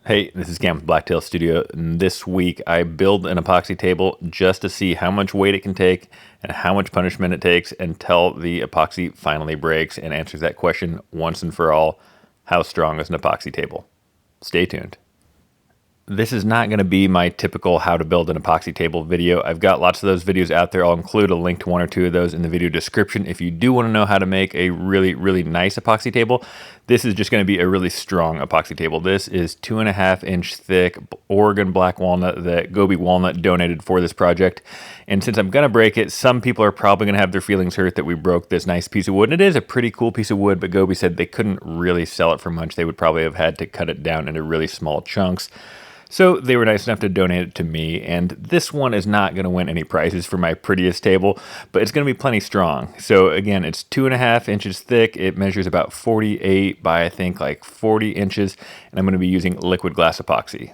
Hey, this is Cam with Blacktail Studio, and this week I build an epoxy table just to see how much weight it can take and how much punishment it takes until the epoxy finally breaks and answers that question once and for all: how strong is an epoxy table? Stay tuned. This is not going to be my typical how to build an epoxy table video. I've got lots of those videos out there. I'll include a link to one or two of those in the video description. If you do want to know how to make a really nice epoxy table, this is just going to be a really strong epoxy table. This is 2.5 inch thick Oregon black walnut that Gobi Walnut donated for this project. And since I'm going to break it, some people are probably going to have their feelings hurt that we broke this nice piece of wood. And it is a pretty cool piece of wood, but Gobi said they couldn't really sell it for much. They would probably have had to cut it down into really small chunks. So they were nice enough to donate it to me, and this one is not going to win any prizes for my prettiest table, but it's going to be plenty strong. So again, it's 2.5 inches thick. It measures about 48 by I think like 40 inches, and I'm going to be using liquid glass epoxy.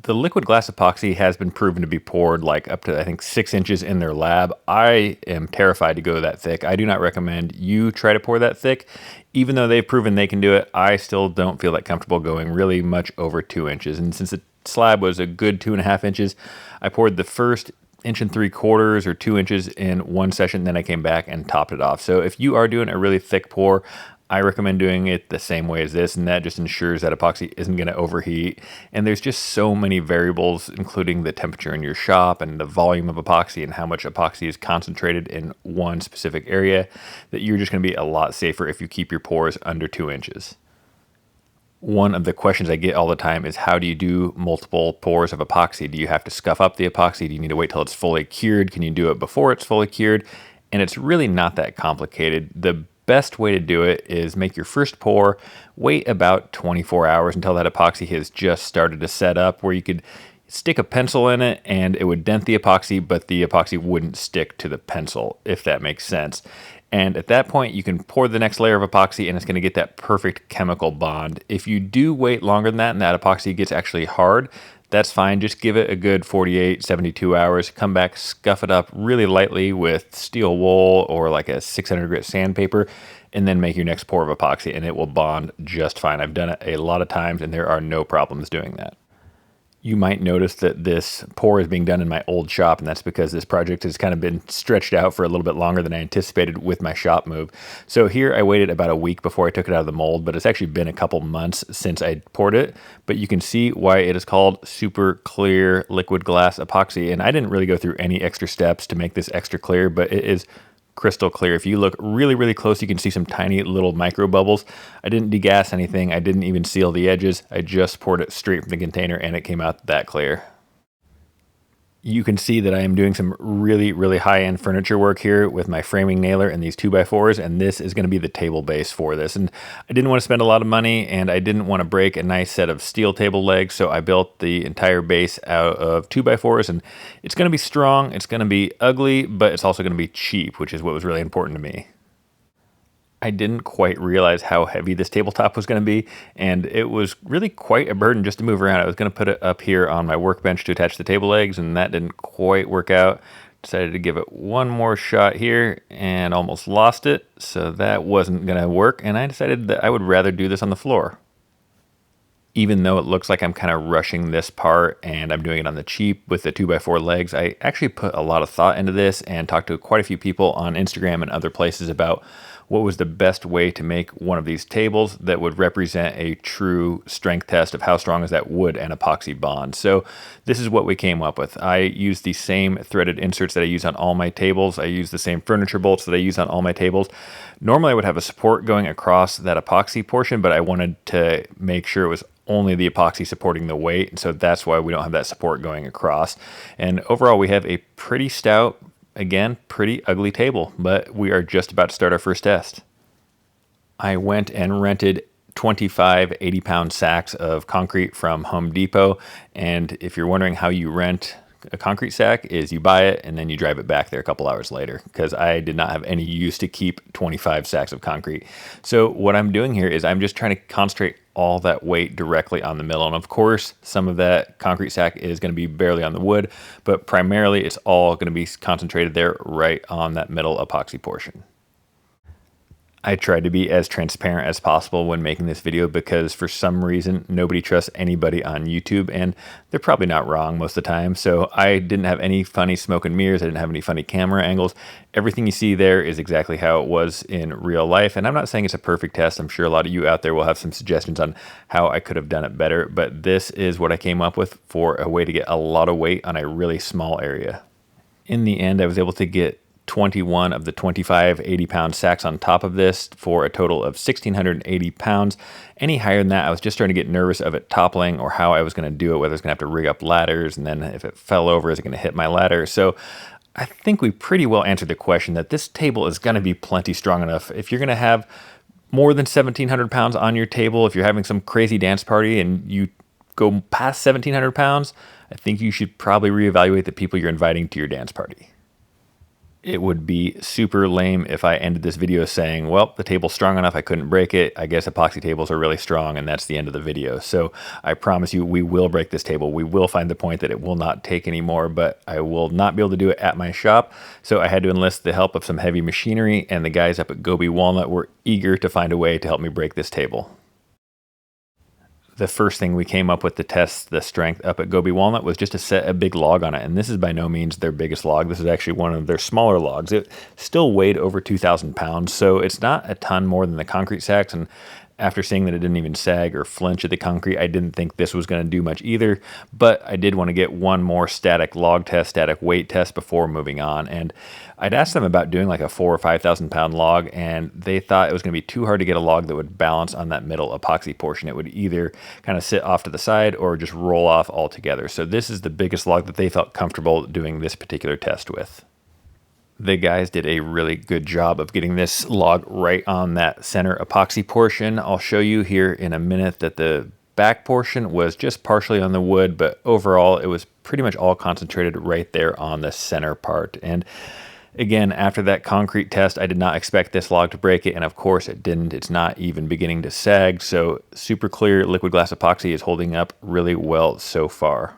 The liquid glass epoxy has been proven to be poured like up to I think 6 inches in their lab. I am terrified to go that thick. I do not recommend you try to pour that thick. Even though they've proven they can do it, I still don't feel that comfortable going really much over 2 inches. And since the slab was a good 2.5 inches, I poured the first 1.75 inches or 2 inches in one session. Then I came back and topped it off. So if you are doing a really thick pour, I recommend doing it the same way as this, and that just ensures that epoxy isn't going to overheat. And there's just so many variables, including the temperature in your shop and the volume of epoxy and how much epoxy is concentrated in one specific area, that you're just going to be a lot safer if you keep your pours under 2 inches. One of the questions I get all the time is, how do you do multiple pours of epoxy? Do you have to scuff up the epoxy? Do you need to wait till it's fully cured? Can you do it before it's fully cured? And it's really not that complicated. The best way to do it is make your first pour, wait about 24 hours until that epoxy has just started to set up, where you could stick a pencil in it and it would dent the epoxy, but the epoxy wouldn't stick to the pencil, if that makes sense. And at that point, you can pour the next layer of epoxy and it's going to get that perfect chemical bond. If you do wait longer than that and that epoxy gets actually hard, that's fine. Just give it a good 48, 72 hours. Come back, scuff it up really lightly with steel wool or like a 600 grit sandpaper, and then make your next pour of epoxy and it will bond just fine. I've done it a lot of times and there are no problems doing that. You might notice that this pour is being done in my old shop, and that's because this project has kind of been stretched out for a little bit longer than I anticipated with my shop move. So here I waited about a week before I took it out of the mold, but it's actually been a couple months since I poured it. But you can see why it is called super clear liquid glass epoxy. And I didn't really go through any extra steps to make this extra clear, but it is crystal clear. If you look really close, you can see some tiny little micro bubbles. I didn't degas anything. I didn't even seal the edges. I just poured it straight from the container and it came out that clear. You can see that I am doing some really high-end furniture work here with my framing nailer and these 2x4s, and this is going to be the table base for this. And I didn't want to spend a lot of money, and I didn't want to break a nice set of steel table legs, so I built the entire base out of 2x4s, and it's going to be strong, it's going to be ugly, but it's also going to be cheap, which is what was really important to me. I didn't quite realize how heavy this tabletop was going to be, and it was really quite a burden just to move around. I was going to put it up here on my workbench to attach the table legs, and that didn't quite work out. Decided to give it one more shot here and almost lost it, so that wasn't going to work, and I decided that I would rather do this on the floor. Even though it looks like I'm kind of rushing this part and I'm doing it on the cheap with the 2x4 legs, I actually put a lot of thought into this and talked to quite a few people on Instagram and other places about what was the best way to make one of these tables that would represent a true strength test of how strong is that wood and epoxy bond. So this is what we came up with. I used the same threaded inserts that I use on all my tables. I use the same furniture bolts that I use on all my tables. Normally I would have a support going across that epoxy portion, but I wanted to make sure it was only the epoxy supporting the weight, and so that's why we don't have that support going across. And overall we have a pretty stout, again, pretty ugly table, but we are just about to start our first test. I went and rented 25 80-pound sacks of concrete from Home Depot, and if you're wondering how you rent a concrete sack, is you buy it and then you drive it back there a couple hours later, because I did not have any use to keep 25 sacks of concrete. So what I'm doing here is I'm just trying to concentrate all that weight directly on the middle. And of course, some of that concrete sack is going to be barely on the wood, but primarily it's all going to be concentrated there right on that middle epoxy portion. I tried to be as transparent as possible when making this video because for some reason nobody trusts anybody on YouTube, and they're probably not wrong most of the time. So I didn't have any funny smoke and mirrors. I didn't have any funny camera angles. Everything you see there is exactly how it was in real life. And I'm not saying it's a perfect test. I'm sure a lot of you out there will have some suggestions on how I could have done it better, but this is what I came up with for a way to get a lot of weight on a really small area. In the end, I was able to get 21 of the 25 80-pound sacks on top of this for a total of 1,680 pounds. Any higher than that, I was just starting to get nervous of it toppling or how I was going to do it, whether I was going to have to rig up ladders, and then if it fell over, is it going to hit my ladder? So I think we pretty well answered the question that this table is going to be plenty strong enough. If you're going to have more than 1,700 pounds on your table, if you're having some crazy dance party and you go past 1,700 pounds, I think you should probably reevaluate the people you're inviting to your dance party. It would be super lame if I ended this video saying, well, the table's strong enough, I couldn't break it. I guess epoxy tables are really strong, and that's the end of the video. So I promise you, we will break this table. We will find the point that it will not take anymore, but I will not be able to do it at my shop. So I had to enlist the help of some heavy machinery, and the guys up at Gobi Walnut were eager to find a way to help me break this table. The first thing we came up with to test the strength up at Gobi Walnut was just to set a big log on it. And this is by no means their biggest log. This is actually one of their smaller logs. It still weighed over 2,000 pounds, so it's not a ton more than the concrete sacks. And after seeing that it didn't even sag or flinch at the concrete, I didn't think this was going to do much either. But I did want to get one more static log test, static weight test before moving on. And I'd asked them about doing like a 4,000 or 5,000 pound log, and they thought it was going to be too hard to get a log that would balance on that middle epoxy portion. It would either kind of sit off to the side or just roll off altogether. So this is the biggest log that they felt comfortable doing this particular test with. The guys did a really good job of getting this log right on that center epoxy portion. I'll show you here in a minute that the back portion was just partially on the wood, but overall it was pretty much all concentrated right there on the center part. And again, after that concrete test, I did not expect this log to break it, and of course it didn't. It's not even beginning to sag, so super clear liquid glass epoxy is holding up really well so far.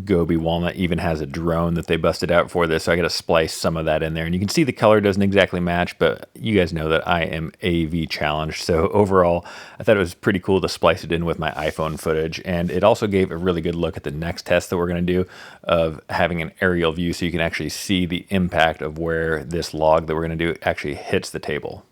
Gobi Walnut even has a drone that they busted out for this, so I got to splice some of that in there. And you can see the color doesn't exactly match, but you guys know that I am AV challenged. So overall, I thought it was pretty cool to splice it in with my iPhone footage. And it also gave a really good look at the next test that we're going to do of having an aerial view so you can actually see the impact of where this log that we're going to do actually hits the table.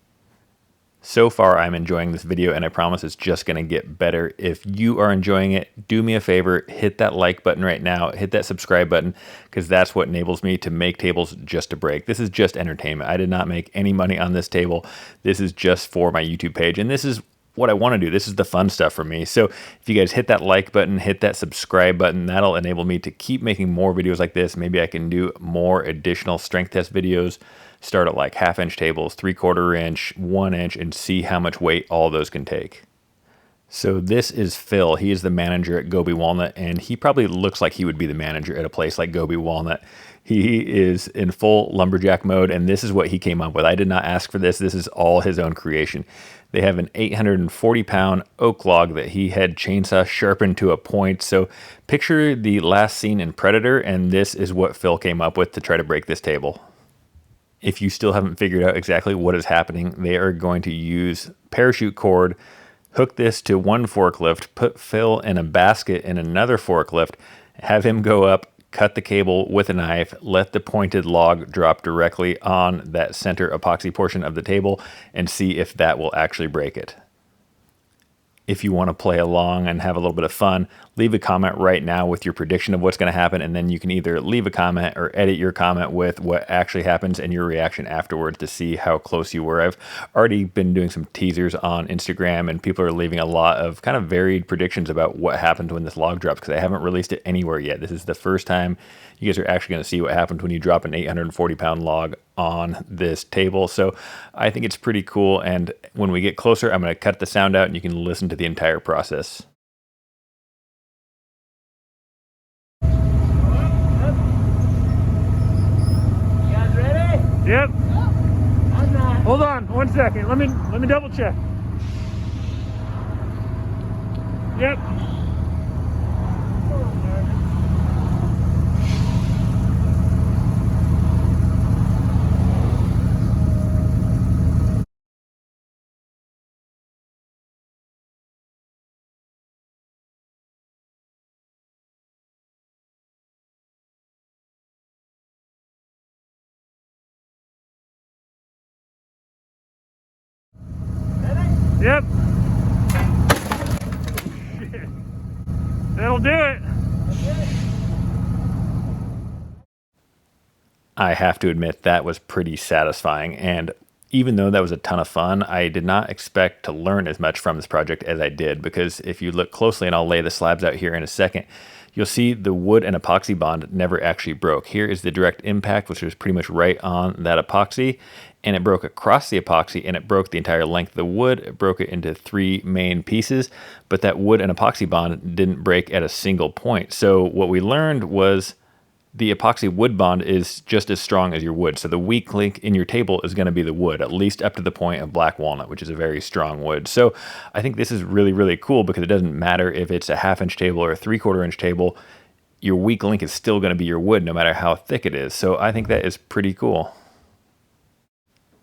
So far, I'm enjoying this video, and I promise it's just going to get better. If you are enjoying it, do me a favor, hit that like button right now, hit that subscribe button, because that's what enables me to make tables just to break. This is just entertainment. I did not make any money on this table. This is just for my YouTube page, and this is what I want to do. This is the fun stuff for me. So if you guys hit that like button, hit that subscribe button, that'll enable me to keep making more videos like this. Maybe I can do more additional strength test videos, start at like 1/2 inch tables, 3/4 inch, 1 inch, and see how much weight all those can take. So this is Phil. He is the manager at Gobi Walnut, and he probably looks like he would be the manager at a place like Gobi Walnut. He is in full lumberjack mode, and this is what he came up with. I did not ask for this. This is all his own creation. They have an 840-pound oak log that he had chainsaw sharpened to a point. So picture the last scene in Predator, and this is what Phil came up with to try to break this table. If you still haven't figured out exactly what is happening, they are going to use parachute cord, hook this to one forklift, put Phil in a basket in another forklift, have him go up, cut the cable with a knife, let the pointed log drop directly on that center epoxy portion of the table, and see if that will actually break it. If you want to play along and have a little bit of fun, leave a comment right now with your prediction of what's going to happen, and then you can either leave a comment or edit your comment with what actually happens and your reaction afterwards to see how close you were. I've already been doing some teasers on Instagram, and people are leaving a lot of kind of varied predictions about what happened when this log drops, because I haven't released it anywhere yet. This is the first time you guys are actually going to see what happens when you drop an 840-pound log on this table. So I think it's pretty cool, and when we get closer, I'm going to cut the sound out and you can listen to the entire process. You guys ready? Yep. I'm not. Hold on 1 second. Let me double check. Yep. Yep. Shit. That'll do it. I have to admit that was pretty satisfying, and even though that was a ton of fun, I did not expect to learn as much from this project as I did, because if you look closely, and I'll lay the slabs out here in a second, you'll see the wood and epoxy bond never actually broke. Here is the direct impact, which was pretty much right on that epoxy, and it broke across the epoxy, and it broke the entire length of the wood. It broke it into 3 main pieces, but that wood and epoxy bond didn't break at a single point. So what we learned was the epoxy wood bond is just as strong as your wood. So the weak link in your table is going to be the wood, at least up to the point of black walnut, which is a very strong wood. So I think this is really, really cool, because it doesn't matter if it's a 1/2 inch table or a 3/4 inch table, your weak link is still going to be your wood no matter how thick it is. So I think that is pretty cool.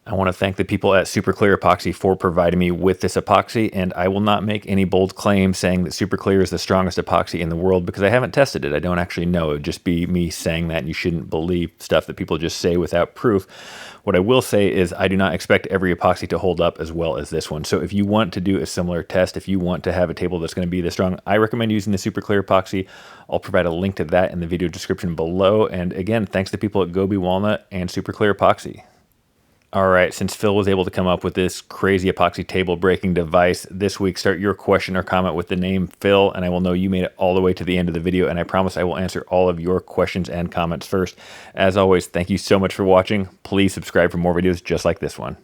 I want to thank the people at Super Clear Epoxy for providing me with this epoxy, and I will not make any bold claims saying that Super Clear is the strongest epoxy in the world, because I haven't tested it. I don't actually know. It would just be me saying that, and you shouldn't believe stuff that people just say without proof. What I will say is I do not expect every epoxy to hold up as well as this one. So if you want to do a similar test, if you want to have a table that's going to be this strong, I recommend using the Super Clear Epoxy. I'll provide a link to that in the video description below. And again, thanks to people at Gobi Walnut and Super Clear Epoxy. All right, since Phil was able to come up with this crazy epoxy table breaking device, this week start your question or comment with the name Phil, and I will know you made it all the way to the end of the video, and I promise I will answer all of your questions and comments first. As always, thank you so much for watching. Please subscribe for more videos just like this one.